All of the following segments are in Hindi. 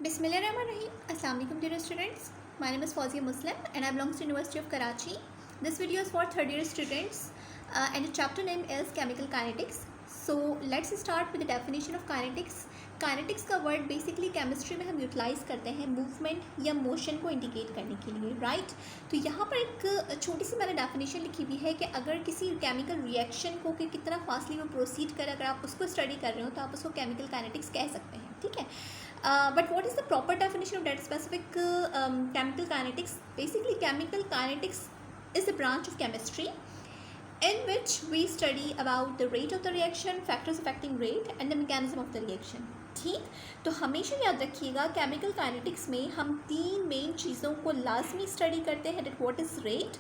Bismillahirrahmanirrahim. Assalamualaikum dear students. My name is Fawzia Muslim and I belong to University of Karachi. This video is for third year students and the chapter name is Chemical Kinetics. So let's start with the definition of kinetics. Kinetics का word basically chemistry में हम utilize करते हैं movement या motion को indicate करने के लिए, right? तो यहाँ पर एक छोटी सी मैंने definition लिखी हुई है कि अगर किसी chemical reaction को कि कितना fastly वो proceed करे, अगर आप उसको study कर रहे हो तो आप उसको chemical kinetics कह सकते हैं, ठीक है? But what is the proper definition of that specific chemical kinetics? Basically, chemical kinetics is a branch of chemistry in which we study about the rate of the reaction, factors affecting rate and the mechanism of the reaction. ठीक, तो हमेशा याद रखिएगा केमिकल काइनेटिक्स में हम तीन मेन चीज़ों को लाजमी स्टडी करते हैं. That what is rate,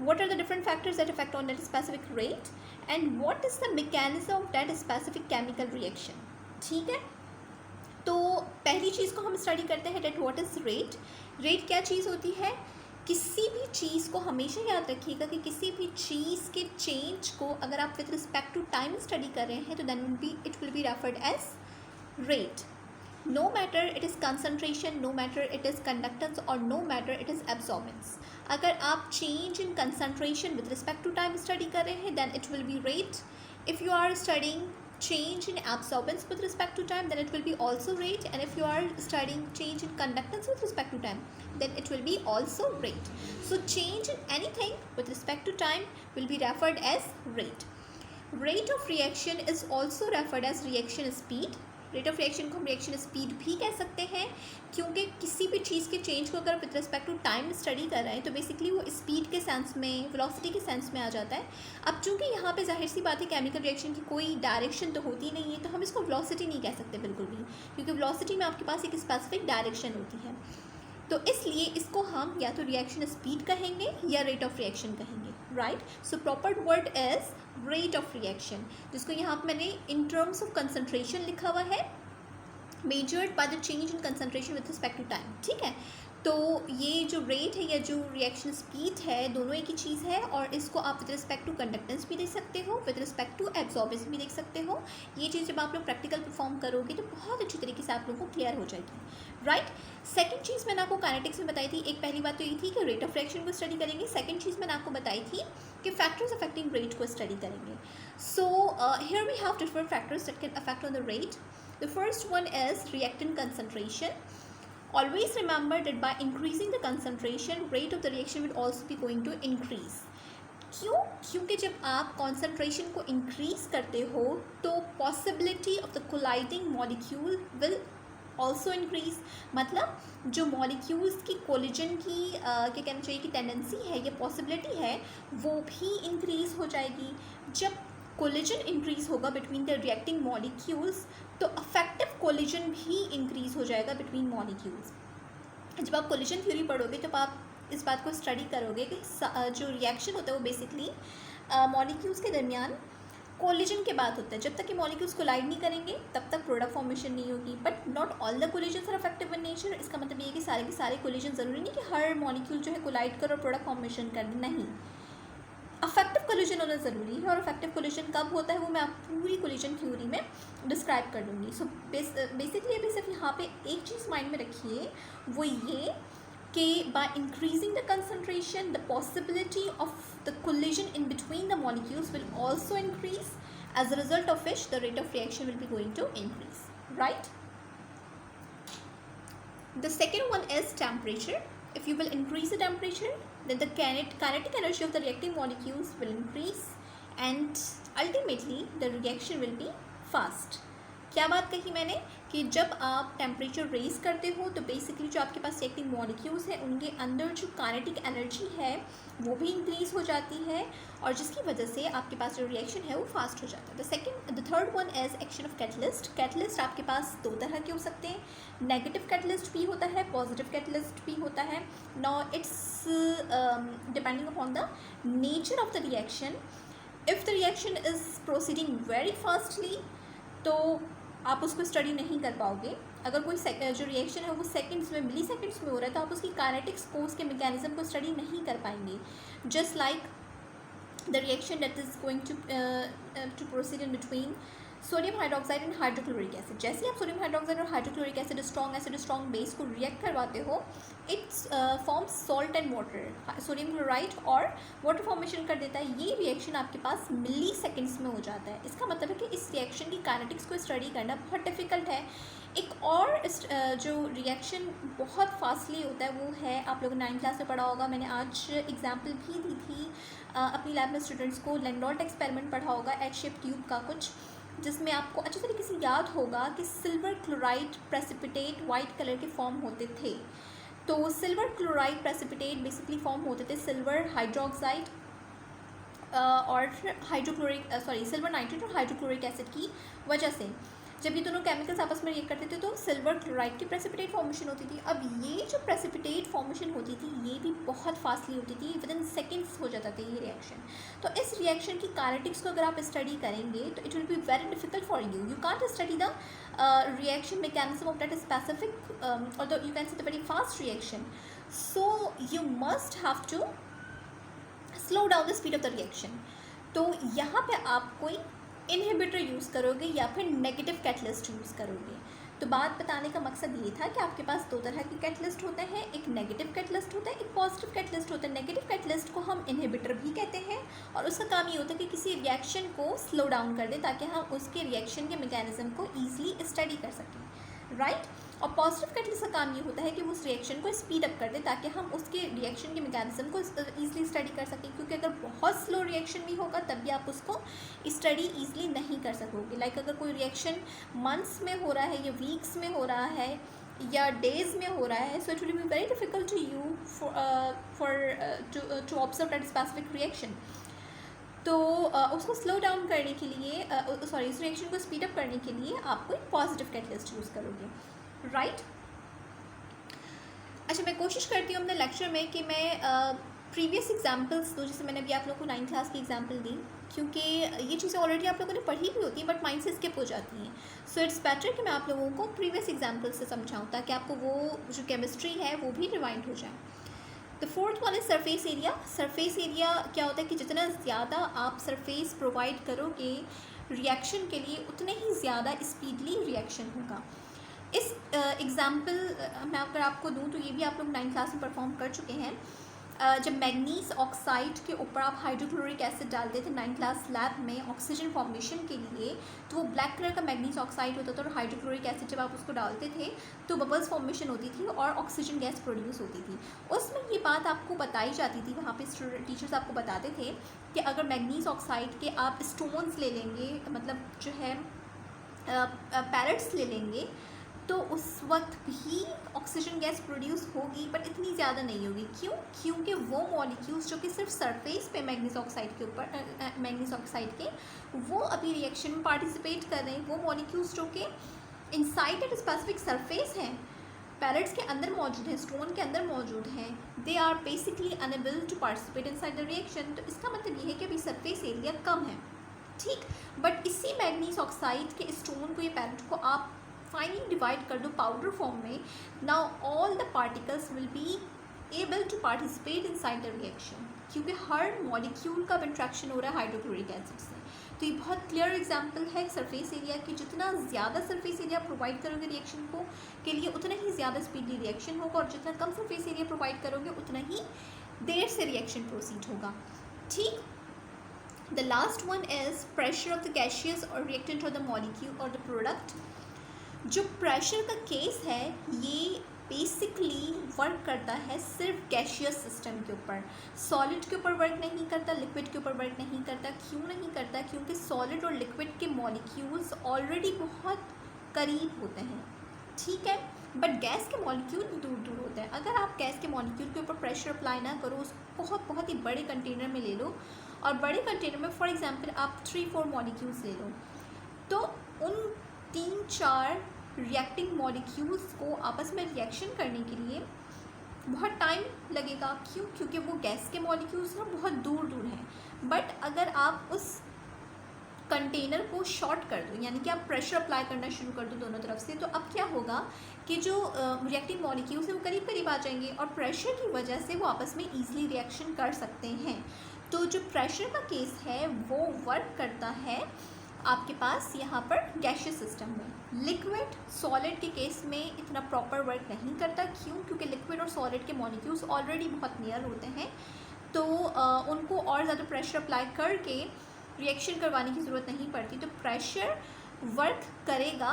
what are the different factors that affect on that specific rate, and what is the mechanism of that specific chemical reaction. ठीक है, तो पहली चीज़ को हम स्टडी करते हैं that what is rate. Rate क्या चीज़ होती है? किसी भी चीज़ को हमेशा याद रखिएगा कि किसी भी चीज़ के चेंज को अगर आप with respect to time study कर रहे हैं तो then it will be referred as rate. No matter it is concentration, no matter it is conductance और no matter it is absorbance. अगर आप change in concentration with respect to time study कर रहे हैं then it will be rate. If you are studying change in absorbance with respect to time then it will be also rate, and if you are studying change in conductance with respect to time then it will be also rate. So change in anything with respect to time will be referred as rate. Rate of reaction is also referred as reaction speed. Rate of reaction को हम रिएक्शन स्पीड भी कह सकते हैं क्योंकि किसी भी चीज़ के चेंज को अगर with respect to time study कर रहे हैं तो बेसिकली वो स्पीड के सेंस में, वेलोसिटी के सेंस में आ जाता है. अब चूंकि यहाँ पे जाहिर सी बात है केमिकल रिएक्शन की कोई डायरेक्शन तो होती नहीं है तो हम इसको वेलोसिटी नहीं कह सकते बिल्कुल भी, क्योंकि वेलोसिटी में आपके पास एक स्पेसिफिक डायरेक्शन होती है. तो इसलिए इसको हम या तो रिएक्शन स्पीड कहेंगे या रेट ऑफ रिएक्शन कहेंगे, right. So proper word is rate of reaction, जिसको यहाँ पर मैंने इन टर्म्स ऑफ कंसंट्रेशन लिखा हुआ है, measured by the change in concentration with respect to time. ठीक है, तो ये जो रेट है या जो रिएक्शन स्पीड है दोनों एक ही चीज़ है और इसको आप विद रिस्पेक्ट टू कंडक्टेंस भी देख सकते हो, विद रिस्पेक्ट टू एब्जॉर्बेंस भी देख सकते हो. ये चीज़ जब आप लोग प्रैक्टिकल परफॉर्म करोगे तो बहुत अच्छी तरीके से आप लोगों को क्लियर हो जाएगी, राइट. सेकंड चीज़ मैंने आपको काइनेटिक्स में बताई थी. एक पहली बात तो ये थी कि रेट ऑफ रिएक्शन को स्टडी करेंगे. सेकंड चीज़ मैंने आपको बताई थी कि फैक्टर्स अफेक्टिंग रेट को स्टडी करेंगे. So here we have different factors that can affect on the rate. The first one is reactant concentration. Always remember that by increasing the concentration, rate of the reaction will also be going to increase. क्यों? क्योंकि जब आप concentration को increase करते हो तो possibility of the colliding molecule will also increase. मतलब जो molecules की collision की क्या कहना चाहिए कि tendency है या possibility है वो भी increase हो जाएगी. जब कोलिजन इंक्रीज होगा बिटवीन द रिएक्टिंग मॉलिक्यूल्स तो अफेक्टिव कोलिजन भी इंक्रीज हो जाएगा बिटवीन मॉलिक्यूल्स. जब आप कोलिजन थ्योरी पढ़ोगे तो आप इस बात को स्टडी करोगे कि जो रिएक्शन होता है वो बेसिकली मॉलिक्यूल्स के दरमियान कोलिजन के बाद होता है. जब तक कि मॉलिक्यूल्स कोलाइड नहीं करेंगे तब तक प्रोडक्ट फॉर्मेशन नहीं होगी. But not all the collisions are effective in nature. इसका मतलब ये कि सारे के सारे कोलिजन ज़रूरी नहीं कि हर मॉलिक्यूल जो है कोलाइड कर और प्रोडक्ट फॉर्मेशन कर, नहीं. अफेक्टिव कोलिजन होना ज़रूरी है और अफेक्टिव कोलिजन कब होता है वो मैं आपको पूरी कोलिजन थ्योरी में डिस्क्राइब कर दूँगी. सो बेसिकली अभी सिर्फ यहाँ पे एक चीज़ माइंड में रखिए, वो ये कि by increasing the concentration the possibility of the collision in between the molecules will also increase, as a result of which the rate of reaction will be going to increase, right. The second one is temperature. If you will increase the temperature, then the kinetic energy of the reacting molecules will increase and ultimately the reaction will be fast. क्या बात कही मैंने कि जब आप टेम्परेचर रेज करते हो तो बेसिकली जो आपके पास रिएक्टिंग मॉलिक्यूल्स हैं उनके अंदर जो काइनेटिक एनर्जी है वो भी इंक्रीज हो जाती है और जिसकी वजह से आपके पास जो रिएक्शन है वो फास्ट हो जाता है. The third one is action of catalyst. Catalyst आपके पास दो तरह के हो सकते हैं. नेगेटिव कैटलिस्ट भी होता है, पॉजिटिव कैटलिस्ट भी होता है. Now it's depending upon the nature of the reaction. If the reaction is proceeding very fastly तो आप उसको स्टडी नहीं कर पाओगे. अगर कोई जो रिएक्शन है वो सेकंड्स में, मिली सेकंड्स में हो रहा है तो आप उसकी काइनेटिक्स को, उसके मैकेनिज्म को स्टडी नहीं कर पाएंगे. Just like the reaction that is going to proceed in between sodium hydroxide and hydrochloric acid. जैसे ही आप सोडियम हाइड्रोक्साइड और hydrochloric acid, strong acid, strong base को रिएक्ट करवाते हो, its forms salt and water. Sodium chloride और वाटर फॉर्मेशन कर देता है। ये रिएक्शन आपके पास मिली सेकेंड्स में हो जाता है। इसका मतलब है कि इस रिएक्शन की काइनेटिक्स को स्टडी करना बहुत डिफिकल्ट है। एक और जो रिएक्शन बहुत फास्टली होता है वो है, आप लोगों ने 9th क्लास में पढ़ा होगा, मैंने आज एग्जाम्पल भी दी थी अपनी लैब में स्टूडेंट्स को। लैंडोल्ट एक्सपेरिमेंट पढ़ा होगा, एच शेप ट्यूब का कुछ, जिसमें आपको अच्छे तरीके से याद होगा कि silver chloride precipitate white colour के फॉर्म होते थे। तो silver chloride precipitate basically form होते थे सिल्वर हाइड्रोक्साइड और सिल्वर नाइट्रेट और हाइड्रोक्लोरिक एसिड की वजह से। जब ये दोनों केमिकल्स आपस में रिएक्ट करते थे तो सिल्वर क्लोराइड की प्रेसिपिटेट फॉर्मेशन होती थी। अब ये जो प्रेसिपिटेट फॉर्मेशन होती थी ये भी बहुत फास्टली होती थी, विद इन सेकेंड्स हो जाता था ये रिएक्शन। तो इस रिएक्शन की काइनेटिक्स को अगर आप स्टडी करेंगे तो it will be very difficult for you. You can't study the reaction mechanism of that specific और you can see the very fast reaction, so you must have to slow down the speed of the reaction. तो यहाँ पे आप कोई इनहिबिटर यूज़ करोगे या फिर नेगेटिव कैटलिस्ट यूज़ करोगे। तो बात बताने का मकसद ये था कि आपके पास दो तरह के कैटलिस्ट होते हैं, एक नेगेटिव कैटलिस्ट होता है, एक पॉजिटिव कैटलिस्ट होता है। नेगेटिव कैटलिस्ट को हम इनहिबिटर भी कहते हैं और उसका काम ये होता है कि किसी रिएक्शन को स्लो डाउन कर दे ताकि हम उसके रिएक्शन के मैकेनिज्म को ईजिली स्टडी कर सकें, राइट। और पॉजिटिव कैटलिस्ट का काम ये होता है कि वो उस रिएक्शन को स्पीड अप कर दे ताकि हम उसके रिएक्शन के मैकेनिज्म को ईजिली स्टडी कर सकें, क्योंकि अगर बहुत स्लो रिएक्शन भी होगा तब भी आप उसको स्टडी ईजिली नहीं कर सकोगे। लाइक अगर कोई रिएक्शन मंथ्स में हो रहा है या वीक्स में हो रहा है या डेज में हो रहा है, so it will be very difficult to you to observe that specific reaction. तो उसको स्लो डाउन करने के लिए इस रिएक्शन को स्पीड अप करने के लिए आप कोई पॉजिटिव कैटलिस्ट यूज़ करोगे, राइट। अच्छा, मैं कोशिश करती हूँ अपने लेक्चर में कि मैं प्रीवियस एग्जांपल्स दूँ, जैसे मैंने अभी आप लोगों को 9th क्लास की एग्जांपल दी, क्योंकि ये चीज़ें ऑलरेडी आप लोगों ने पढ़ी भी होती हैं बट माइंड से स्किप हो जाती हैं। सो इट्स बेटर कि मैं आप लोगों को प्रीवियस एग्जांपल से समझाऊँ ताकि आपको वो जो केमिस्ट्री है वो भी रिवाइंड हो जाए। The fourth one is surface area. Surface area क्या होता है कि जितना ज़्यादा आप सरफेस प्रोवाइड करोगे रिएक्शन के लिए उतने ही ज़्यादा स्पीडली रिएक्शन होगा। इस एग्ज़ाम्पल मैं अगर आपको दूं तो ये भी आप लोग 9th क्लास में परफॉर्म कर चुके हैं। जब मैग्नीज ऑक्साइड के ऊपर आप हाइड्रोक्लोरिक एसिड डालते थे 9th क्लास लैब में ऑक्सीजन फॉर्मेशन के लिए, तो वो ब्लैक कलर का मैग्नीज ऑक्साइड होता था और हाइड्रोक्लोरिक एसिड जब आप उसको डालते थे तो बबल्स फॉर्मेशन होती थी और ऑक्सीजन गैस प्रोड्यूस होती थी। उसमें ये बात आपको बताई जाती थी, वहाँ पे टीचर्स आपको बताते थे कि अगर मैग्नीज ऑक्साइड के आप स्टोन्स ले लेंगे, मतलब जो है पैरेट्स ले लेंगे, तो उस वक्त भी ऑक्सीजन गैस प्रोड्यूस होगी बट इतनी ज़्यादा नहीं होगी। क्यों? क्योंकि वो मॉलिक्यूल्स जो कि सिर्फ सरफेस पे मैग्नीज ऑक्साइड के ऊपर मैग्नीज ऑक्साइड के वो अभी रिएक्शन में पार्टिसिपेट कर रहे हैं, वो मॉलिक्यूल्स जो कि इनसाइड एट स्पेसिफिक सरफेस हैं, पैलेट्स के अंदर मौजूद हैं, स्टोन के अंदर मौजूद हैं, they are basically unable to participate inside the reaction. तो इसका मतलब ये है कि अभी सरफेस एरिया कम है, ठीक। बट इसी मैग्नीज ऑक्साइड के स्टोन को, ये पैलेट को आप फाइनली डिवाइड कर दो पाउडर फॉर्म में, now all the particles will be able to participate inside the reaction, क्योंकि हर मॉलिक्यूल का इंट्रैक्शन हो रहा है हाइड्रोक्लोरिक एसिड से। तो ये बहुत क्लियर एग्जांपल है सरफेस एरिया की। जितना ज़्यादा सरफेस एरिया प्रोवाइड करोगे रिएक्शन को के लिए उतना ही ज़्यादा स्पीडली रिएक्शन होगा, और जितना कम सरफेस एरिया प्रोवाइड करोगे उतना ही देर से रिएक्शन प्रोसीड होगा, ठीक। The last one is pressure of the gaseous और रिएक्टेंट और द मॉलिक्यूल और द प्रोडक्ट। जो प्रेशर का केस है ये बेसिकली वर्क करता है सिर्फ गैसियस सिस्टम के ऊपर, सॉलिड के ऊपर वर्क नहीं करता, लिक्विड के ऊपर वर्क नहीं करता। क्यों नहीं करता? क्योंकि सॉलिड और लिक्विड के मॉलिक्यूल्स ऑलरेडी बहुत करीब होते हैं, ठीक है, बट गैस के मॉलिक्यूल दूर दूर होते हैं। अगर आप गैस के मॉलिक्यूल के ऊपर प्रेशर अप्लाई ना करो, उसको बहुत ही बड़े कंटेनर में ले लो और बड़े कंटेनर में फॉर एग्जांपल आप 3-4 मॉलिक्यूल्स ले लो, तो उन 3-4 रिएक्टिंग मॉलिक्यूल्स को आपस में रिएक्शन करने के लिए बहुत टाइम लगेगा। क्यों? क्योंकि वो गैस के मॉलिक्यूल्स ना बहुत दूर दूर हैं। बट अगर आप उस कंटेनर को शॉर्ट कर दो, यानी कि आप प्रेशर अप्लाई करना शुरू कर दो दोनों तरफ से, तो अब क्या होगा कि जो रिएक्टिंग मॉलिक्यूल्स हैं वो करीब करीब आ जाएंगे और प्रेशर की वजह से वो आपस में ईजिली रिएक्शन कर सकते हैं। तो जो प्रेशर का केस है वो वर्क करता है आपके पास यहाँ पर गैशियस सिस्टम में। लिक्विड सॉलिड के केस में इतना प्रॉपर वर्क नहीं करता, क्यों? क्योंकि लिक्विड और सॉलिड के मॉलिक्यूल्स ऑलरेडी बहुत नियर होते हैं, तो उनको और ज़्यादा प्रेशर अप्लाई करके रिएक्शन करवाने की ज़रूरत नहीं पड़ती। तो प्रेशर वर्क करेगा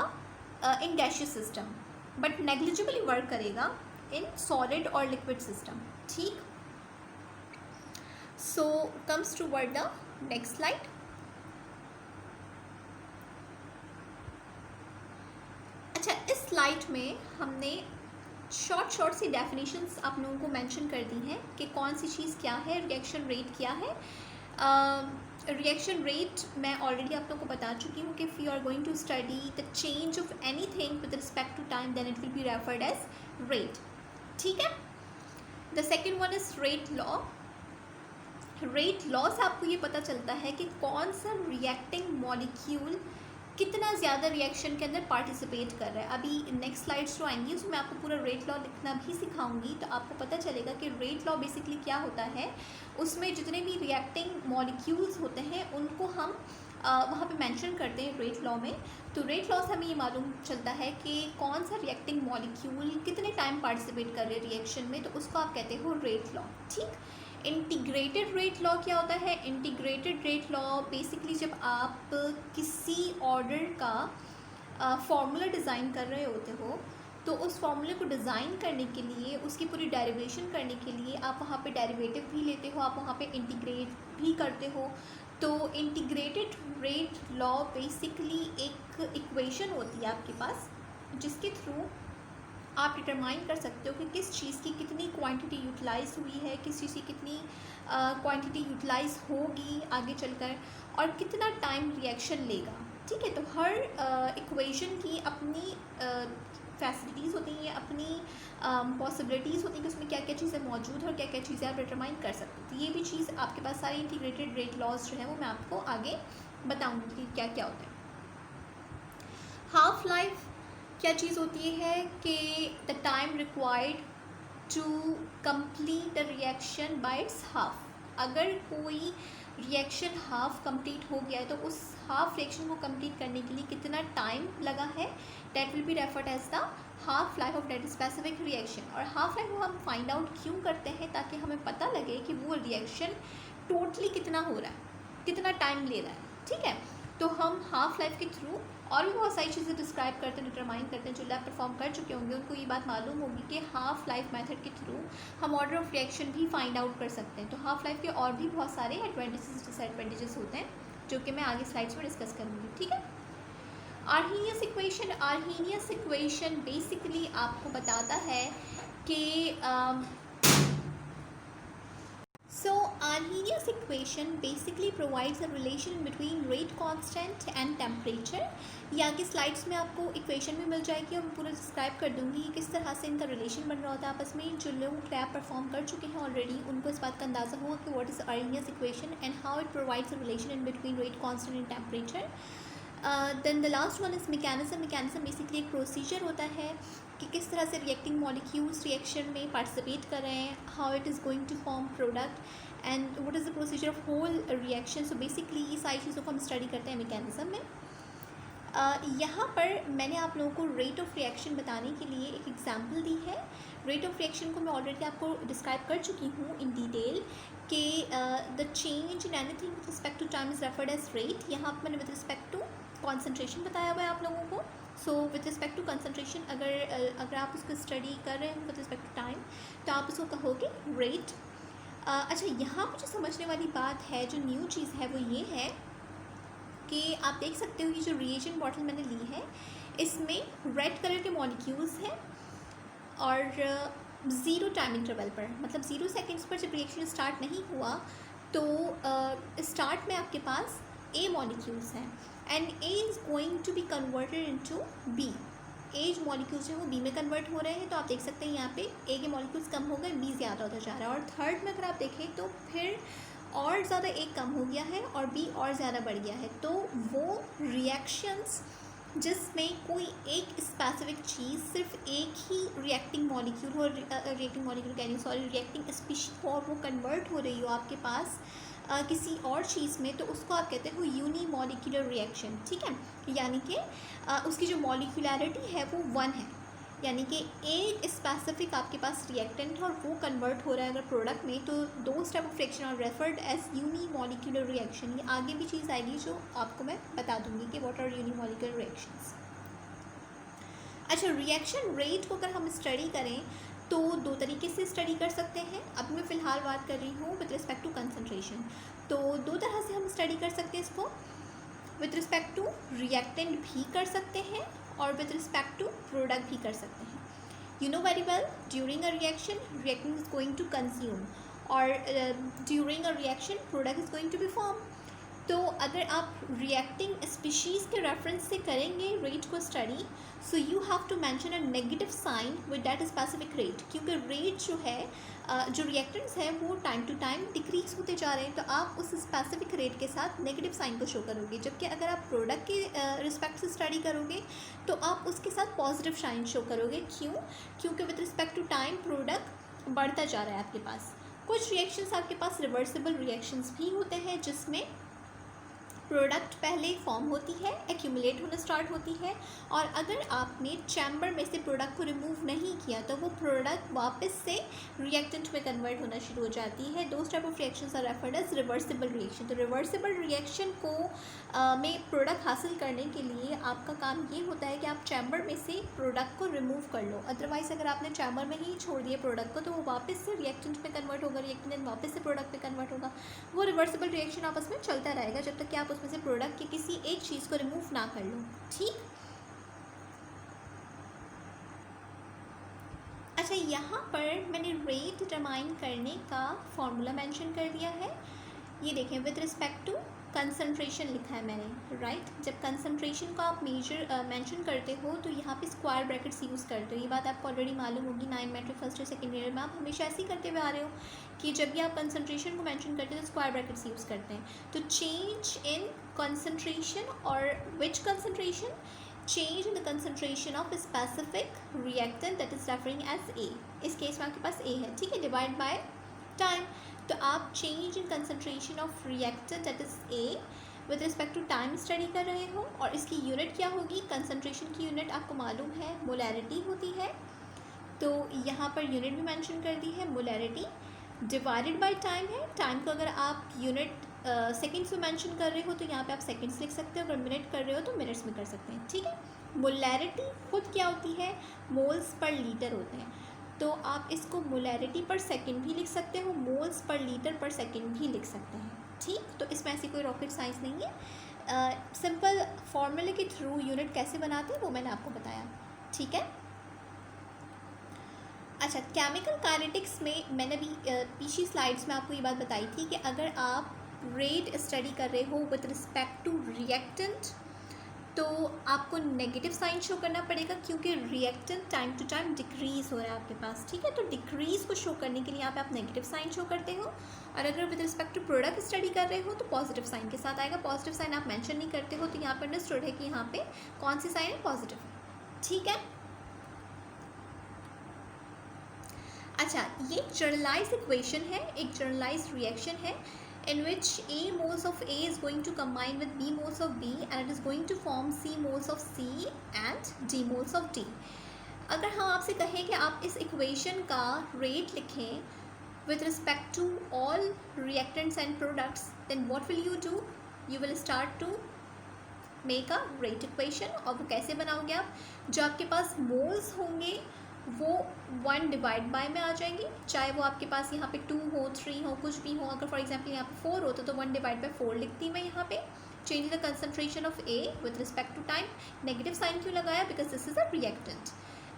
in gaseous system, but negligibly work करेगा इन सॉलिड और लिक्विड सिस्टम। ठीक, so comes towards the next slide. अच्छा, इस स्लाइड में हमने शॉर्ट सी डेफिनेशंस आप लोगों को मेंशन कर दी हैं कि कौन सी चीज़ क्या है, रिएक्शन रेट क्या है। रिएक्शन रेट मैं ऑलरेडी आप लोगों को बता चुकी हूँ कि if you are going to study the change of anything with respect to time then it will be referred as rate. ठीक है, the second one is rate law. Rate law से आपको ये पता चलता है कि कौन सा रिएक्टिंग मॉलिक्यूल कितना ज़्यादा रिएक्शन के अंदर पार्टिसिपेट कर रहा है। अभी नेक्स्ट स्लाइड्स जो आएंगी उसमें आपको पूरा रेट लॉ लिखना भी सिखाऊंगी, तो आपको पता चलेगा कि रेट लॉ बेसिकली क्या होता है। उसमें जितने भी रिएक्टिंग मॉलिक्यूल्स होते हैं उनको हम वहाँ पे मेंशन करते हैं रेट लॉ में। तो रेट लॉ से हमें ये मालूम चलता है कि कौन सा रिएक्टिंग मॉलिक्यूल कितने टाइम पार्टिसिपेट कर रहे हैं रिएक्शन में, तो उसको आप कहते हो रेट लॉ। ठीक, इंटीग्रेटेड रेट लॉ क्या होता है? इंटीग्रेटेड रेट लॉ बेसिकली जब आप किसी ऑर्डर का फॉर्मूला डिज़ाइन कर रहे होते हो, तो उस फॉर्मूले को डिज़ाइन करने के लिए, उसकी पूरी डेरिवेशन करने के लिए आप वहाँ पे डेरिवेटिव भी लेते हो, आप वहाँ पे इंटीग्रेट भी करते हो। तो इंटीग्रेटेड रेट लॉ बेसिकली एक इक्वेशन होती है आपके पास, जिसके थ्रू आप डिटरमाइन कर सकते हो कि किस चीज़ की कितनी क्वांटिटी यूटिलाइज हुई है, किस चीज़ की कितनी क्वांटिटी यूटिलाइज होगी आगे चलकर, और कितना टाइम रिएक्शन लेगा। ठीक है, तो हर इक्वेशन की अपनी फैसिलिटीज़ होती हैं, अपनी पॉसिबिलिटीज़ होती हैं कि उसमें क्या क्या चीज़ें मौजूद है और क्या क्या चीज़ें आप डिटरमाइन कर सकते हो। तो ये भी चीज़ आपके पास सारी इंटीग्रेटेड रेट लॉज जो है वो मैं आपको आगे बताऊँगी कि क्या क्या होता है। हाफ लाइफ क्या चीज़ होती है कि the time required to complete the reaction by its half. अगर कोई रिएक्शन हाफ कंप्लीट हो गया है तो उस हाफ रिएक्शन को कंप्लीट करने के लिए कितना टाइम लगा है, that will be referred as the half life of that specific reaction. और हाफ लाइफ को हम फाइंड आउट क्यों करते हैं? ताकि हमें पता लगे कि वो रिएक्शन टोटली कितना हो रहा है, कितना टाइम ले रहा है। ठीक है, तो हम हाफ लाइफ के थ्रू और भी बहुत सारी चीज़ें डिस्क्राइब करते हैं, डिटरमाइन करते हैं। जो लैब परफॉर्म कर चुके होंगे उनको ये बात मालूम होगी कि हाफ लाइफ मेथड के थ्रू हम ऑर्डर ऑफ रिएक्शन भी फाइंड आउट कर सकते हैं। तो हाफ लाइफ के और भी बहुत सारे एडवांटेजेस डिसएडवांटेजेस होते हैं जो कि मैं आगे स्लाइड्स में डिस्कस करूँगी। ठीक है, Arrhenius equation. Arrhenius equation basically आपको बताता है कि Arrhenius equation basically provides a relation between rate constant and temperature। ये आगे स्लाइड्स में आपको इक्वेशन भी मिल जाएगी और मैं पूरा डिस्क्राइब कर दूंगी कि किस तरह से इनका रिलेशन बन रहा होता है आपस में। जो लोग लैब परफॉर्म कर चुके हैं ऑलरेडी उनको इस बात का अंदाज़ा होगा कि what is Arrhenius equation and how it provides a relation in between rate constant and temperature. Then the last one is mechanism. Mechanism basically एक प्रोसीजर होता है कि किस तरह से रिएक्टिंग मॉलिक्यूल्स रिएक्शन में पार्टिसिपेट कर रहे हैं, how it is going to form product and what is the procedure of whole reaction. So basically ये सारी चीज़ों को हम स्टडी करते हैं मैकेनिज्म में। यहाँ पर मैंने आप लोगों को रेट ऑफ रिएक्शन बताने के लिए एक एग्जांपल दी है। रेट ऑफ रिएक्शन को मैं ऑलरेडी आपको डिस्क्राइब कर चुकी हूँ इन डिटेल कि the change in anything with respect to time is referred as rate. यहाँ पर मैंने विद रिस्पेक्ट टू कॉन्सेंट्रेशन बताया हुआ है आप लोगों को। So with respect to concentration अगर आप उसको स्टडी कर रहे हैं विद रिस्पेक्ट टू टाइम तो आप उसको कहोगे रेट। अच्छा, यहाँ पर जो समझने वाली बात है, जो न्यू चीज़ है वो ये है कि आप देख सकते हो ये जो रिएजेंट बॉटल मैंने ली है इसमें रेड कलर के मॉलिक्यूल्स हैं और 0 टाइम इंटरवल पर, मतलब 0 सेकेंड्स पर जब रिएक्शन स्टार्ट नहीं हुआ तो स्टार्ट में आपके पास A मॉलिक्यूल्स हैं and A is going to be converted into B। As molecules जो है वो बी में कन्वर्ट हो रहे हैं। तो आप देख सकते हैं यहाँ पे ए के मॉलिक्यूल्स कम हो गए, बी ज़्यादा होता जा रहा है। और थर्ड में अगर आप देखें तो फिर और ज़्यादा ए कम हो गया है और बी और ज़्यादा बढ़ गया है। तो वो रिएक्शंस जिसमें कोई एक स्पेसिफिक चीज़ सिर्फ एक ही रिएक्टिंग मॉलिक्यूल हो, रिएक्टिंग मॉलिक्यूल कह रही हूँ सॉरी, रिएक्टिंग स्पीशीज हो और वो कन्वर्ट हो रही हो आपके पास किसी और चीज़ में, तो उसको आप कहते हो यूनिमॉलिक्यूलर रिएक्शन, ठीक है। यानी कि उसकी जो मॉलिक्यूलैरिटी है वो 1 है, यानी कि एक स्पेसिफिक आपके पास रिएक्टेंट है और वो कन्वर्ट हो रहा है अगर प्रोडक्ट में, तो those type of reaction are referred as unimolecular reaction. ये आगे भी चीज़ आएगी जो आपको मैं बता दूंगी कि व्हाट आर यूनिमॉलिक्यूलर रिएक्शंस। अच्छा, रिएक्शन रेट को अगर हम स्टडी करें तो 2 तरीके से स्टडी कर सकते हैं। अब मैं फ़िलहाल बात कर रही हूँ विद रिस्पेक्ट टू कंसनट्रेशन। तो 2 तरह से हम स्टडी कर सकते हैं इसको। विद रिस्पेक्ट टू रिएक्टेंट भी कर सकते हैं और विद रिस्पेक्ट टू प्रोडक्ट भी कर सकते हैं। You know very well, during a reaction reactant is going to consume और during a reaction product is going to be form. तो अगर आप रिएक्टिंग स्पीशीज़ के रेफरेंस से करेंगे रेट को study, so you have to mention a negative sign with that specific rate, क्योंकि रेट जो है जो रिएक्टेंट्स हैं वो टाइम टू टाइम डिक्रीज होते जा रहे हैं, तो आप उस स्पेसिफिक रेट के साथ नेगेटिव साइन को शो करोगे। जबकि अगर आप प्रोडक्ट के रिस्पेक्ट से स्टडी करोगे तो आप उसके साथ पॉजिटिव साइन शो करोगे। क्यों? क्योंकि with respect to time product बढ़ता जा रहा है आपके पास। कुछ रिएक्शंस आपके पास रिवर्सिबल रिएक्शंस भी होते हैं जिसमें प्रोडक्ट पहले फॉर्म होती है, एक्यूमुलेट होना स्टार्ट होती है, और अगर आपने चैम्बर में से प्रोडक्ट को रिमूव नहीं किया तो वो प्रोडक्ट वापस से रिएक्टेंट में कन्वर्ट होना शुरू हो जाती है। दो type of reactions are referred as reversible reaction. तो रिवर्सिबल रिएक्शन को में प्रोडक्ट हासिल करने के लिए आपका काम ये होता है कि आप चैम्बर में से प्रोडक्ट को रिमूव कर लो। अदरवाइज़ अगर आपने चैम्बर में ही छोड़ दिए प्रोडक्ट को तो वो वापस से रिएक्टेंट में कन्वर्ट होगा, रिएक्टेंट वापस से प्रोडक्ट में कन्वर्ट होगा। वो रिवर्सिबल रिएक्शन आपस में चलता रहेगा जब तक कि आप उसमें से प्रोडक्ट की किसी एक चीज़ को रिमूव ना कर लो। ठीक। अच्छा, यहाँ पर मैंने रेट डिटरमाइन करने का फॉर्मूला मेंशन कर दिया है। ये देखें, विद रिस्पेक्ट टू कंसंट्रेशन लिखा है मैंने, राइट। जब कंसंट्रेशन को आप मेंशन करते हो तो यहाँ पे स्क्वायर ब्रैकेट्स यूज़ करते हो। ये बात आपको ऑलरेडी मालूम होगी, 9 मैट्रिक फर्स्ट और सेकेंड ईयर में आप हमेशा ऐसे ही करते हुए आ रहे हो कि जब भी आप कंसंट्रेशन को मेंशन करते हैं तो स्क्वायर ब्रैकेट्स यूज़ करते हैं। तो चेंज इन कंसंट्रेशन और विच concentration, change in the concentration of a specific reactant that is referring as A। इस केस में आपके पास A है, ठीक है, डिवाइड बाय टाइम। तो आप change in concentration of reactant that is A with respect to time study कर रहे हो, और इसकी यूनिट क्या होगी? कंसंट्रेशन की यूनिट आपको मालूम है मोलैरिटी होती है, तो यहाँ पर यूनिट भी मेंशन कर दी है, मोलैरिटी डिवाइडेड बाय टाइम है। टाइम को अगर आप यूनिट सेकेंड्स में मेंशन कर रहे हो तो यहाँ पे आप सेकेंड्स लिख सकते हो, अगर मिनट कर रहे हो तो मिनट्स में कर सकते हैं, ठीक है। मोलैरिटी खुद क्या होती है? मोल्स पर लीटर होते हैं, तो आप इसको मोलैरिटी पर सेकेंड भी लिख सकते हो, मोल्स पर लीटर पर सेकेंड भी लिख सकते हैं, ठीक। तो इसमें ऐसी कोई रॉकेट साइंस नहीं है। सिंपल फॉर्मूले के थ्रू यूनिट कैसे बनाते हैं वो मैंने आपको बताया, ठीक है। अच्छा, केमिकल काइनेटिक्स में मैंने भी पिछली स्लाइड्स में आपको ये बात बताई थी कि अगर आप रेट स्टडी कर रहे हो विद रिस्पेक्ट टू रिएक्टेंट तो आपको नेगेटिव साइन शो करना पड़ेगा, क्योंकि reactant time to time decrease हो रहा है आपके पास, ठीक है। तो डिक्रीज़ को शो करने के लिए यहाँ पे आप नेगेटिव साइन शो करते हो, और अगर with respect to product study कर रहे हो तो पॉजिटिव साइन के साथ आएगा। पॉजिटिव साइन आप मेंशन नहीं करते हो, तो यहाँ पर अंडरस्टूड है कि यहाँ पे कौन सी साइन है? पॉजिटिव, ठीक है। अच्छा, ये एक जनरलाइज इक्वेशन है, एक जनरलाइज रिएक्शन है in which A moles of A is going to combine with B moles of B and it is going to form C moles of C and D moles of D। अगर हम आपसे कहें कि आप इस इक्वेशन का रेट लिखें with respect to all reactants and products, then what will you do? You will start to make a rate equation। और वो कैसे बनाओगे आप? जो आपके पास मोल्स होंगे वो 1 डिवाइड बाय में आ जाएंगे, चाहे वो आपके पास यहाँ पे 2 हो, 3 हो, कुछ भी हो। अगर फॉर एग्जांपल यहाँ पे 4 होता तो 1 डिवाइड बाय 4 लिखती मैं यहाँ पे। Change the concentration of A with respect to time. Negative sign क्यों लगाया? Because this is a reactant.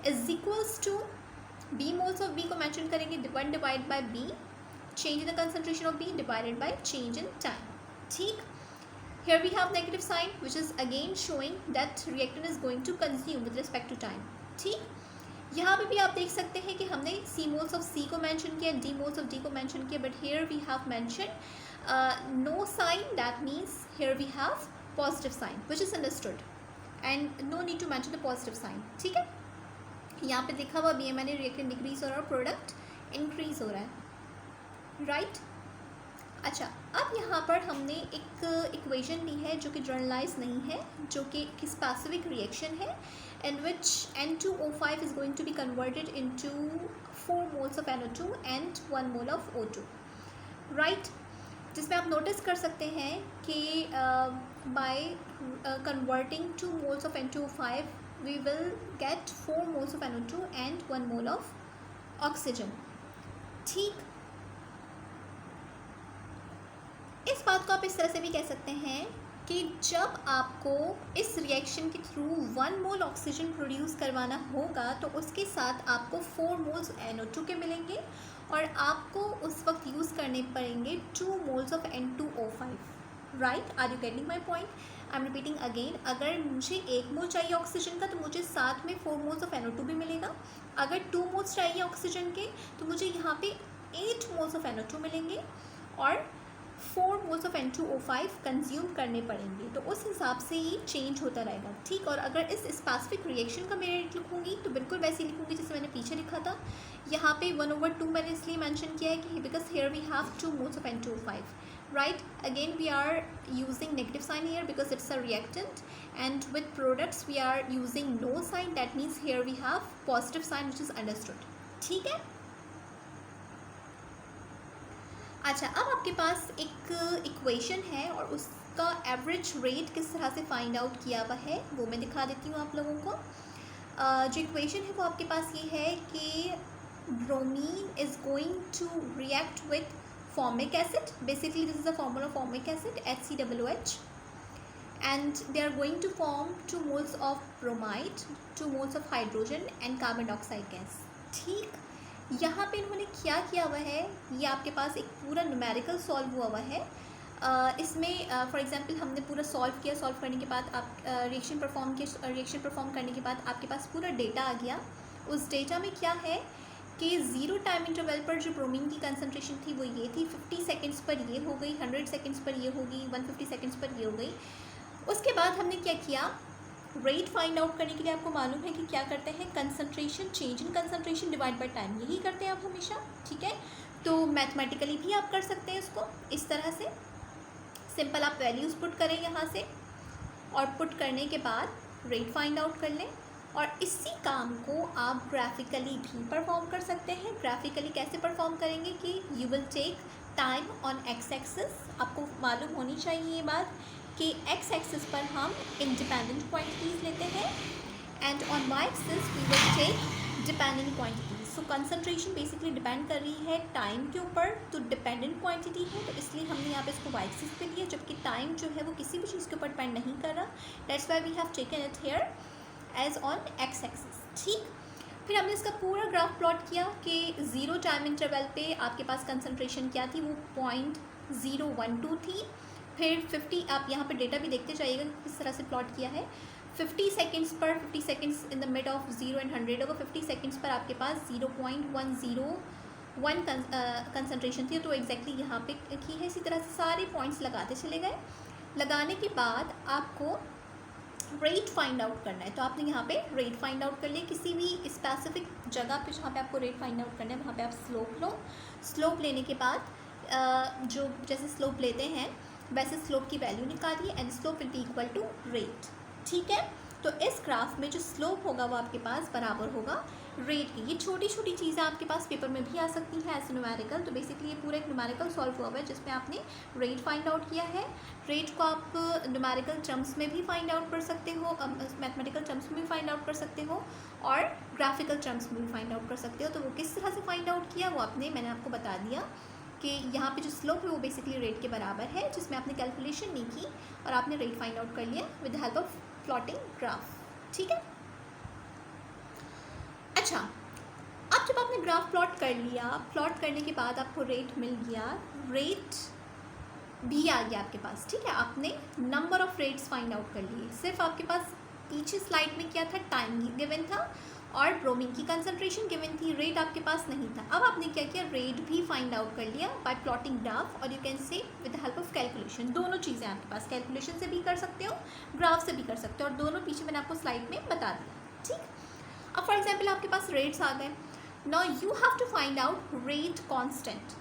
Is equals to B moles of B को मेंशन करेंगे 1 divide by B, change the concentration of B divided by change in time, ठीक। Here we have negative sign which is again showing that reactant is going to consume with respect to time, ठीक। यहाँ पे भी आप देख सकते हैं कि हमने C moles of C को मेंशन किया, D moles of D को मेंशन किया, but here we have mentioned no sign, that means here we have positive sign which is understood and no need to mention the positive sign, ठीक है। यहाँ पे देखा हुआ भी है मैंने, रिएक्टेंट डिक्रीज हो रहा है और प्रोडक्ट इंक्रीज हो रहा है, राइट। अच्छा, अब यहाँ पर हमने एक इक्वेशन ली है जो कि जर्नलाइज नहीं है, जो कि एक स्पेसिफिक रिएक्शन है in which N2O5 is going to be converted into 4 moles of NO2 and 1 mole of O2, right? जिसमें आप नोटिस कर सकते हैं कि by converting 2 moles of N2O5 we will get 4 moles of NO2 and 1 mole of oxygen. ठीक, इस बात को आप इस तरह से भी कह सकते हैं कि जब आपको इस रिएक्शन के थ्रू 1 मोल ऑक्सीजन प्रोड्यूस करवाना होगा तो उसके साथ आपको 4 मोल्स NO2 के मिलेंगे और आपको उस वक्त यूज़ करने पड़ेंगे 2 moles of N2O5, right? Are you getting my point? I am repeating again, अगर मुझे 1 मोल चाहिए ऑक्सीजन का तो मुझे साथ में 4 मोल्स ऑफ NO2 भी मिलेगा। अगर 2 मोल्स चाहिए ऑक्सीजन के तो मुझे यहाँ पे 8 मोल्स ऑफ NO2 मिलेंगे और 4 मोल्स ऑफ N2O5 कंज्यूम करने पड़ेंगे। तो उस हिसाब से ये चेंज होता रहेगा, ठीक। और अगर इस स्पेसिफिक रिएक्शन का मैं रेट लिखूँगी तो बिल्कुल वैसे ही लिखूँगी जैसे मैंने पीछे लिखा था। यहाँ पे 1/2 मैंने इसलिए मेंशन किया है कि because here we have 2 moles of N2O5, right? Again we are using negative sign here because it's a reactant, and with products we are using no sign, that means here we have positive sign which is understood, ठीक है। अच्छा, अब आपके पास एक इक्वेशन है और उसका एवरेज रेट किस तरह से फाइंड आउट किया हुआ है वो मैं दिखा देती हूँ आप लोगों को। जो इक्वेशन है वो आपके पास ये है कि bromine is going to react with formic acid, basically this is the formula of formic acid, HCOOH, and they are going to form 2 moles of bromide, 2 moles of hydrogen and carbon dioxide gas, ठीक। यहाँ पे इन्होंने क्या किया हुआ है, ये आपके पास एक पूरा न्यूमेरिकल सॉल्व हुआ हुआ है। इसमें फॉर एग्जांपल हमने पूरा सॉल्व किया, सॉल्व करने के बाद आप रिएक्शन परफॉर्म करने के बाद आपके पास पूरा डेटा आ गया। उस डेटा में क्या है कि 0 टाइम इंटरवल पर जो ब्रोमीन की कंसनट्रेशन थी वो ये थी, 50 सेकेंड्स पर ये हो गई, 100 सेकेंड्स पर ये होगी, 150 सेकेंड्स पर ये हो गई। उसके बाद हमने क्या किया, रेट फाइंड आउट करने के लिए आपको मालूम है कि क्या करते हैं, concentration, change in concentration divide by time, यही करते हैं आप हमेशा, ठीक है। तो मैथमेटिकली भी आप कर सकते हैं इसको इस तरह से, सिंपल आप वैल्यूज़ पुट करें यहाँ से और पुट करने के बाद रेट फाइंड आउट कर लें। और इसी काम को आप ग्राफिकली भी परफॉर्म कर सकते हैं। ग्राफिकली कैसे परफॉर्म करेंगे कि you will take time on X axis, आपको मालूम होनी चाहिए ये बात कि एक्स एक्सिस पर हम इंडिपेंडेंट क्वांटिटीज़ लेते हैं and on Y axis we will take dependent quantities. So concentration basically depend कर रही है टाइम के ऊपर, तो डिपेंडेंट क्वांटिटी है तो इसलिए हमने यहाँ पे इसको वाई एक्सिस पे लिया, जबकि टाइम जो है वो किसी भी चीज़ के ऊपर डिपेंड नहीं कर रहा, that's why we have taken it here as on X axis, ठीक। फिर हमने इसका पूरा ग्राफ प्लॉट किया कि 0 टाइम इंटरवल पे आपके पास कंसंट्रेशन क्या थी, वो 0.012 थी। फिर 50, आप यहाँ पे डेटा भी देखते जाइएगा किस तरह से प्लॉट किया है। 50 सेकेंड्स पर, 50 seconds in the mid of 0 and 100 होगा, 50 सेकेंड्स पर आपके पास 0.101 कंसंट्रेशन थी, तो एग्जैक्टली यहाँ पे की है। इसी तरह से सारे पॉइंट्स लगाते चले गए। लगाने के बाद आपको रेट फाइंड आउट करना है, तो आपने यहाँ पे रेट फाइंड आउट कर लिया। किसी भी स्पेसिफिक जगह पे जहाँ पे आपको रेट फाइंड आउट करना है वहाँ पे आप स्लोप लो। स्लोप लेने के बाद जो जैसे स्लोप लेते हैं वैसे स्लोप की वैल्यू निकालिए and slope will be equal to rate, ठीक है। तो इस ग्राफ में जो स्लोप होगा वो आपके पास बराबर होगा रेट की। ये छोटी छोटी चीज़ें आपके पास पेपर में भी आ सकती हैं एज न्यूमेरिकल। तो बेसिकली ये पूरा एक न्यूमेरिकल सॉल्व हुआ है जिसमें आपने रेट फाइंड आउट किया है। रेट को आप न्यूमेरिकल टर्म्स में भी फाइंड आउट कर सकते हो, मैथमेटिकल टर्म्स में भी फाइंड आउट कर सकते हो और ग्राफिकल टर्म्स में भी फाइंड आउट कर सकते हो। तो वो किस तरह से फाइंड आउट किया वो मैंने आपको बता दिया कि यहाँ पे जो स्लोप है वो बेसिकली रेट के बराबर है, जिसमें आपने कैलकुलेशन नहीं की और आपने रेट फाइंड आउट कर लिया with the help of plotting graph, ठीक है। अच्छा, अब जब आपने ग्राफ प्लॉट कर लिया, प्लॉट करने के बाद आपको रेट मिल गया, रेट भी आ गया आपके पास, ठीक है। आपने number of rates find out कर लिए। सिर्फ आपके पास पीछे स्लाइड में क्या था, टाइम गिवन था और ब्रोमीन की कंसंट्रेशन गिवन थी, रेट आपके पास नहीं था। अब आपने क्या किया, रेट भी फाइंड आउट कर लिया बाय प्लॉटिंग ग्राफ, और you can say with the help of calculation. दोनों चीज़ें आपके पास, कैलकुलेशन से भी कर सकते हो, ग्राफ से भी कर सकते हो, और दोनों पीछे मैंने आपको स्लाइड में बता दिया, ठीक। अब फॉर एग्जाम्पल आपके पास रेट्स आ गए। Now you have to find out rate constant.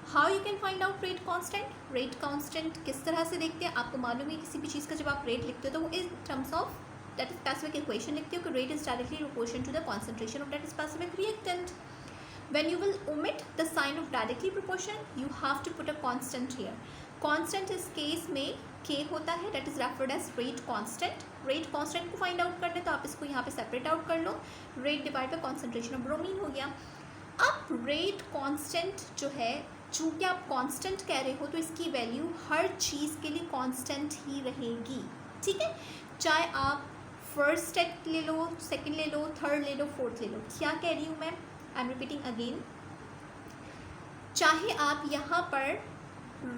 How you can find out rate constant? Rate constant किस तरह से देखते हैं? आपको मालूम है किसी भी चीज़ का जब आप रेट लिखते हो तो वो इस terms of that specific equation लिखते हो कि rate is directly proportion to the concentration of that specific reactant. When you will omit the sign of directly proportion, you have to put a constant here. Constant इस केस में K होता है, that is referred as rate constant. Rate constant को find out करना है तो आप इसको यहाँ पे separate out कर लो. Rate divided by concentration of bromine हो गया. अब rate constant जो है, चूँकि आप constant कह रहे हो तो इसकी वैल्यू हर चीज़ के लिए constant ही रहेगी. ठीक है, चाहे आप फर्स्ट स्टेप ले लो, सेकेंड ले लो, थर्ड ले लो, फोर्थ ले लो. क्या कह रही हूँ मैं? आई एम रिपीटिंग अगेन. चाहे आप यहाँ पर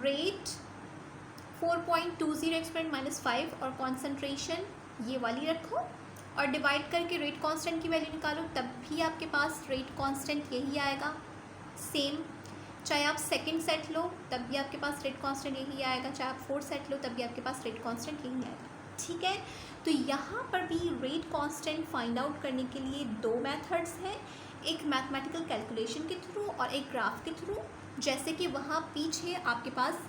रेट 4.20 एक्सपोनेंट -5 और कॉन्सेंट्रेशन ये वाली रखो और डिवाइड करके रेट कांस्टेंट की वैल्यू निकालो, तब भी आपके पास रेट कांस्टेंट यही आएगा सेम. चाहे आप सेकंड सेट लो तब भी आपके पास रेट कांस्टेंट यही आएगा. चाहे आप फोर्थ सेट लो तब भी आपके पास रेट कांस्टेंट यही आएगा. ठीक है, तो यहाँ पर भी रेट कांस्टेंट फाइंड आउट करने के लिए दो मेथड्स हैं, एक मैथमेटिकल कैलकुलेशन के थ्रू और एक ग्राफ के थ्रू. जैसे कि वहाँ पीछे आपके पास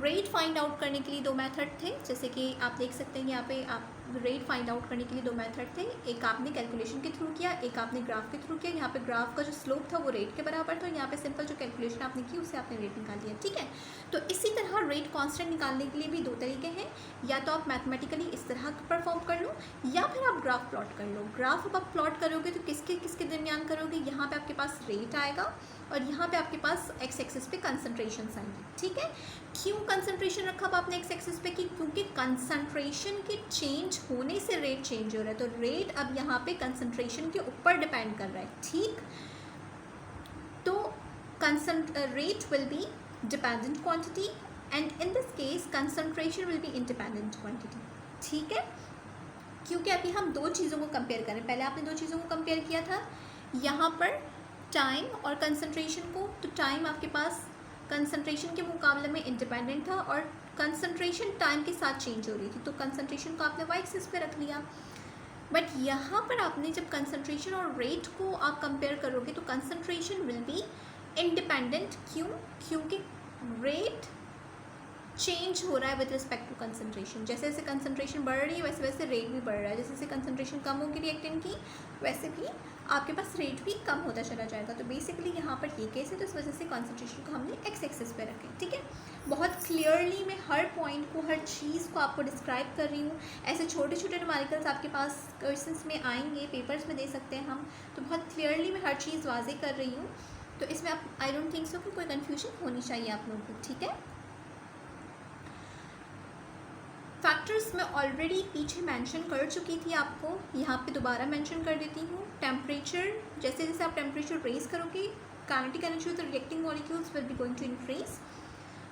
रेट फाइंड आउट करने के लिए दो मेथड थे, जैसे कि आप देख सकते हैं यहाँ पे आप रेट फाइंड आउट करने के लिए दो मेथड थे. एक आपने कैलकुलेशन के थ्रू किया, एक आपने ग्राफ के थ्रू किया. यहाँ पे ग्राफ का जो स्लोप था वो रेट के बराबर था, यहाँ पे सिंपल जो कैलकुलेशन आपने की उससे आपने रेट निकाल दिया. ठीक है, तो इसी तरह रेट कांस्टेंट निकालने के लिए भी दो तरीके हैं. या तो आप मैथमेटिकली इस तरह परफॉर्म कर लो या फिर आप ग्राफ प्लॉट कर लो. ग्राफ अब आप प्लॉट करोगे तो किसके किसके दरमियान करोगे? यहाँ पर आपके पास रेट आएगा और यहाँ पे आपके पास एक्स एक्सिस पे कंसंट्रेशन आएंगे. ठीक है, क्यों कंसंट्रेशन रखा अब आपने एक्स एक्सिस पे? क्योंकि कंसंट्रेशन के चेंज होने से रेट चेंज हो रहा है, तो रेट अब यहाँ पे कंसंट्रेशन के ऊपर डिपेंड कर रहा है. ठीक, तो rate will be dependent quantity and in this case concentration will be independent quantity. ठीक है, क्योंकि अभी हम दो चीज़ों को कंपेयर करें. पहले आपने दो चीज़ों को कंपेयर किया था, यहाँ पर टाइम और कंसंट्रेशन को. तो टाइम आपके पास कंसंट्रेशन के मुकाबले में इंडिपेंडेंट था और कंसंट्रेशन टाइम के साथ चेंज हो रही थी, तो कंसंट्रेशन को आपने वाई एक्सिस पे रख लिया. बट यहाँ पर आपने जब कंसंट्रेशन और रेट को आप कंपेयर करोगे तो कंसंट्रेशन विल बी इंडिपेंडेंट. क्यों? क्योंकि रेट चेंज हो रहा है विद रिस्पेक्ट टू कंसंट्रेशन. जैसे जैसे कंसंट्रेशन बढ़ रही है वैसे वैसे रेट भी बढ़ रहा है. जैसे जैसे कंसंट्रेशन कम होगी रिएक्टेंट की वैसे भी आपके पास रेट भी कम होता चला जाएगा. तो बेसिकली यहाँ पर ये केस है, तो इस वजह से कंसंट्रेशन को हमने एक्स एक्सिस पे रखें. ठीक है, बहुत क्लियरली मैं हर पॉइंट को, हर चीज़ को आपको डिस्क्राइब कर रही हूँ. ऐसे छोटे छोटे न्यूमेरिकल्स आपके पास क्वेश्चंस में आएंगे, पेपर्स में दे सकते हैं हम, तो बहुत क्लियरली मैं हर चीज़ वाजे कर रही हूँ. तो इसमें आप आई डोंट थिंक सो कि कोई कन्फ्यूजन होनी चाहिए आप लोगों को. ठीक है, फैक्टर्स मैं ऑलरेडी पीछे मेंशन कर चुकी थी आपको, यहाँ पे दोबारा मेंशन कर देती हूँ. टेम्परेचर, जैसे जैसे आप टेम्परेचर रेज करोगे kinetic energy of the reacting molecules will be going to increase,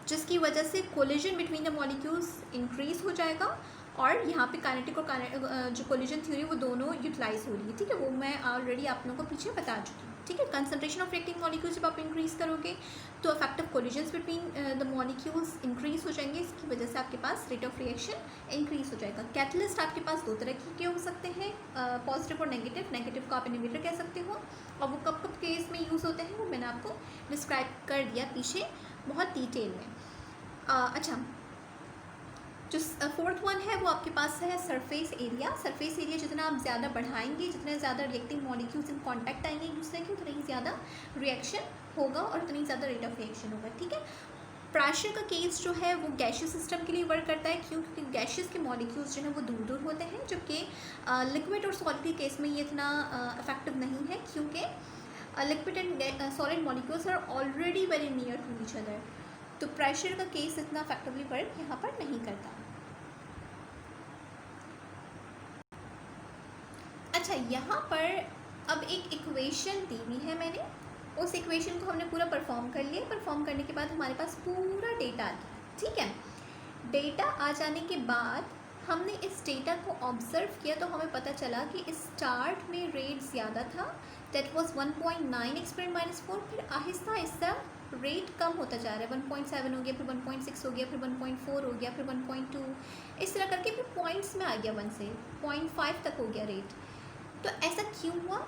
जिसकी वजह से collision between the molecules increase हो जाएगा. और यहाँ पे काइनेटिक और जो कोलिजन थ्योरी वो दोनों यूटिलाइज हो रही है. ठीक है, वो मैं ऑलरेडी आप लोगों को पीछे बता चुकी हूँ. ठीक है, कंसंट्रेशन ऑफ रिएक्टिंग मॉलिक्यूल्स जब आप इंक्रीज करोगे तो effective collisions between the molecules increase हो जाएंगे, इसकी वजह से आपके पास रेट ऑफ रिएक्शन इंक्रीज हो जाएगा. कैटलिस्ट आपके पास दो तरह के हो सकते हैं, पॉजिटिव और नेगेटिव. नेगेटिव को आप इनहिबिटर कह सकते हो और वो कब कब केस में यूज़ होते हैं वो मैंने आपको डिस्क्राइब कर दिया पीछे बहुत डिटेल में. अच्छा, जो फोर्थ वन है वो आपके पास है सरफेस एरिया. सरफेस एरिया जितना आप ज़्यादा बढ़ाएंगे, जितने ज़्यादा रिएक्टिंग मॉलिक्यूल्स इन कांटेक्ट आएंगे एक दूसरे के, उतना ही ज़्यादा रिएक्शन होगा और उतनी ज़्यादा रेट ऑफ रिएक्शन होगा. ठीक है, प्रेशर का केस जो है वो गैशियस सिस्टम के लिए वर्क करता है. क्यों? क्योंकि गैशियस के मॉलिक्यूल्स जो है वो दूर दूर होते हैं, जबकि लिक्विड और सॉलिड के केस में ये इतना इफेक्टिव नहीं है, क्योंकि liquid and solid molecules are already very near to each other. तो प्रेशर का केस इतना इफेक्टिवली वर्क यहाँ पर नहीं करता. अच्छा, यहाँ पर अब एक इक्वेशन दी हुई है मैंने, उस इक्वेशन को हमने पूरा परफॉर्म कर लिया. परफॉर्म करने के बाद हमारे पास पूरा डेटा आ गया. ठीक है, डेटा आ जाने के बाद हमने इस डेटा को ऑब्जर्व किया तो हमें पता चला कि स्टार्ट में रेट ज़्यादा था, दैट वाज 1.9 एक्सपोनेंट -4. फिर आहिस्ता आहिस्ता रेट कम होता जा रहा है. 1.7 हो गया, फिर 1.6 हो गया, फिर 1.4 हो गया, फिर 1.2, इस तरह करके फिर पॉइंट्स में आ गया. 1 से 0.5 तक हो गया रेट. तो ऐसा क्यों हुआ?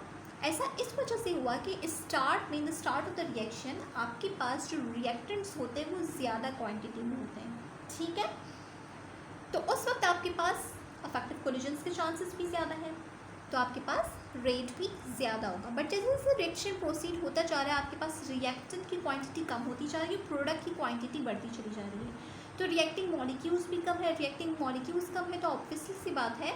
ऐसा इस वजह से हुआ कि स्टार्ट में, in the start of the reaction, आपके पास जो रिएक्टेंट्स होते हैं वो ज़्यादा क्वांटिटी में होते हैं, ठीक है। तो उस वक्त आपके पास अफेक्टिव कोलिजन्स के चांसेस भी ज़्यादा हैं, तो आपके पास रेट भी ज़्यादा होगा। बट जैसे जैसे रिएक्शन प्रोसीड होता जा रहा है, आपके पास रिएक्टेंट की क्वांटिटी कम होती जा रही है, प्रोडक्ट की क्वांटिटी बढ़ती चली जा रही है। तो रिएक्टिंग मॉलिक्यूल्स भी कम है, रिएक्टिंग मॉलिक्यूल्स कम है, तो ऑब्वियसली सी बात है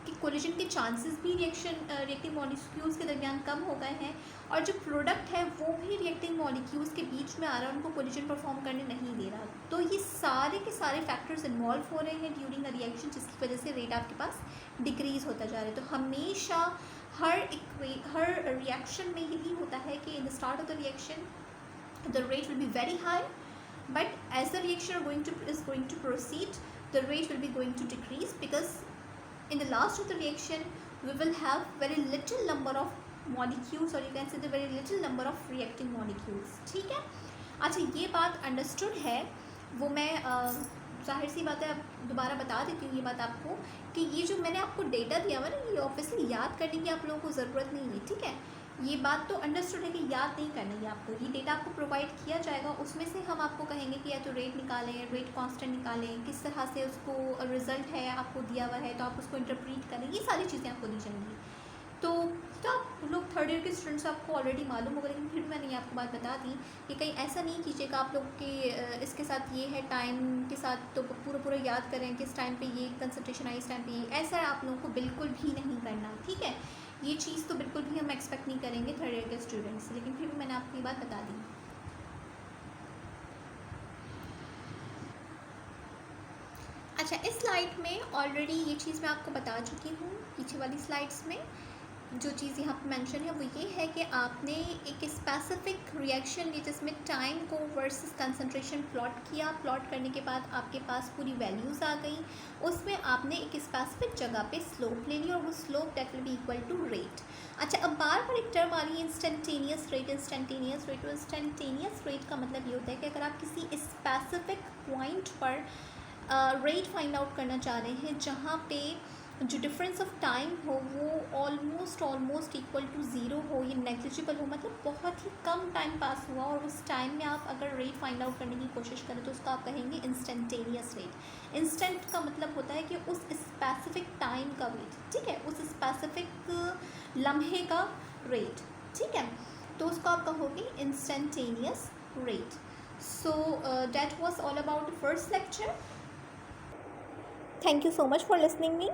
कि कोलिजन के चांसेस भी रिएक्टिंग मॉलिक्यूल्स के दरमियान कम हो गए हैं, और जो प्रोडक्ट है वो भी रिएक्टिंग मॉलिक्यूल्स के बीच में आ रहा है, उनको कोलिजन परफॉर्म करने नहीं दे रहा। तो ये सारे के सारे फैक्टर्स इन्वॉल्व हो रहे हैं ड्यूरिंग अ रिएक्शन, जिसकी वजह से रेट आपके पास डिक्रीज़ होता जा रहा है। तो हमेशा हर रिएक्शन में यही होता है कि in the start of the reaction the rate will be very high, but as the reaction is going to proceed, the rate will be going to decrease, because in the last of the reaction we will have very little number of molecules, or you can say the very little number of reacting molecules, ठीक है। अच्छा, ये बात अंडरस्टूड है, वो मैं जाहिर सी बात है अब दोबारा बता देती हूँ ये बात आपको, कि ये जो मैंने आपको डेटा दिया हुआ ना, ये ऑब्वियसली याद करने की आप लोगों को ज़रूरत नहीं है, ठीक है। ये बात तो अंडरस्टूड है कि याद नहीं करना है आपको, ये डेटा आपको प्रोवाइड किया जाएगा, उसमें से हम आपको कहेंगे कि या तो रेट निकालें, रेट कांस्टेंट निकालें, किस तरह से उसको रिज़ल्ट है आपको दिया हुआ है तो आप उसको इंटरप्रीट करें, ये सारी चीज़ें आपको दी जाएंगी। तो आप लोग थर्ड ईयर के स्टूडेंट्स, आपको ऑलरेडी मालूम होगा, लेकिन फिर भी मैंने आपको बात बता दी कि कहीं ऐसा नहीं कीजिएगा आप लोग के इसके साथ ये है, टाइम के साथ तो पूरा याद करें कि इस टाइम पे ये कंसंट्रेशन आई, इस टाइम पे ये, ऐसा आप लोगों को बिल्कुल भी नहीं करना, ठीक है। ये चीज़ तो बिल्कुल भी हम एक्सपेक्ट नहीं करेंगे थर्ड ईयर के स्टूडेंट्स से, लेकिन फिर भी मैंने आपको ये बात बता दी। अच्छा, इस स्लाइड में ऑलरेडी ये चीज़ मैं आपको बता चुकी हूँ, पीछे वाली स्लाइड्स में जो चीज़ यहाँ पे मेंशन है वो ये है कि आपने एक स्पेसिफिक रिएक्शन ली जिसमें टाइम को वर्सेस कंसंट्रेशन प्लॉट किया, प्लॉट करने के बाद आपके पास पूरी वैल्यूज़ आ गई, उसमें आपने एक स्पेसिफिक जगह पे स्लोप ले ली, और वो slope that will be equal to rate. अच्छा, अब बार बार एक टर्म आ रही है इंस्टेंटेनियस रेट, इंस्टेंटेनियस रेट। तो इंस्टेंटेनियस रेट का मतलब ये होता है कि अगर आप किसी स्पेसिफिक पॉइंट पर रेट फाइंड आउट करना चाह रहे हैं जहाँ पे जो डिफरेंस ऑफ टाइम हो वो ऑलमोस्ट इक्वल टू ज़ीरो हो, ये नेग्लिजिबल हो, मतलब बहुत ही कम टाइम पास हुआ और उस टाइम में आप अगर रेट फाइंड आउट करने की कोशिश करें तो उसका आप कहेंगे इंस्टेंटेनियस रेट। इंस्टेंट का मतलब होता है कि उस स्पेसिफिक टाइम का रेट, ठीक है, उस स्पेसिफिक लम्हे का रेट, ठीक है, तो उसको आप कहोगे instantaneous rate. So that was all about the first lecture. Thank you so much for listening me.